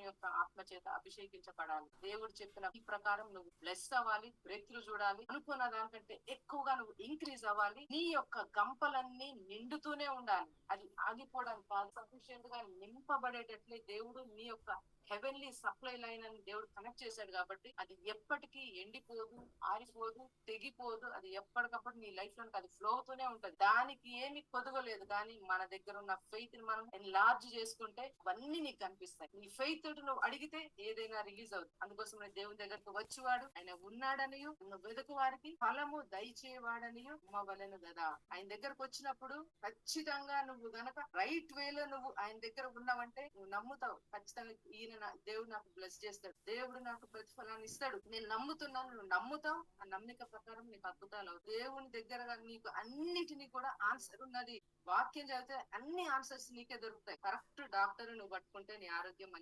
యొక్క ఆత్మ చేత అభిషేకించబడాలి. దేవుడు చెప్పిన ఈ ప్రకారం నువ్వు బ్లెస్ అవ్వాలి, బ్రేక్ త్రూ చూడాలి, అనుకున్న దానికంటే ఎక్కువగా నువ్వు ఇంక్రీజ్ అవ్వాలి. నీ యొక్క గంపలన్నీ నిండుతూనే ఉండాలి. అది ఆగిపోవడానికి కాదు, సఫిషియెంట్ గా నింపబడేటట్లే దేవుడు నీ యొక్క హెవెన్లీ సప్లై లైన్ అని దేవుడు కనెక్ట్ చేశాడు. కాబట్టి అది ఎప్పటికీ ఎండిపోదు, ఆరిపోదు, తెగిపోదు. అది ఎప్పటికప్పుడు నీ లైఫ్ లో అది ఫ్లో అవుతూనే ఉంటది. దానికి ఏమి కొదవలేదు. కానీ మన దగ్గర ఉన్న ఫెయిత్ ని మనం ఎన్లార్జ్ చేసుకుంటే అవన్నీ నీకు కనిపిస్తాయి. నీ ఫెయిత్ తోటి నువ్వు అడిగితే ఏదైనా రిలీజ్ అవుతుంది. అందుకోసం దేవుని దగ్గరకు వచ్చివాడు ఆయన ఉన్నాడనియు, నువ్వు వెతుకు వారికి ఫలము దయచేవాడనియు అమ్మవలెను కదా. ఆయన దగ్గరకు వచ్చినప్పుడు ఖచ్చితంగా నువ్వు గనక రైట్ వేలో నువ్వు ఆయన దగ్గర ఉన్నావంటే నువ్వు నమ్ముతావు. ఖచ్చితంగా ఈయన దేవుడు నాకు బ్లెస్ చేస్తాడు, దేవుడు నాకు ప్రతిఫలాన్ని ఇస్తాడు, నేను నమ్ముతున్నాను. నువ్వు నమ్ముతావు. ఆ నమ్మిక ప్రకారం నీకు అద్భుతాలు అవుతాయి. దేవుని దగ్గర నీకు అన్నిటినీ కూడా ఆన్సర్ ఉన్నది. వాక్యం చదివితే అన్ని ఆన్సర్స్ నీకే దొరుకుతాయి. కరెక్ట్ డాక్టర్ నువ్వు పట్టుకుంటే నీ ఆరోగ్యం మంచి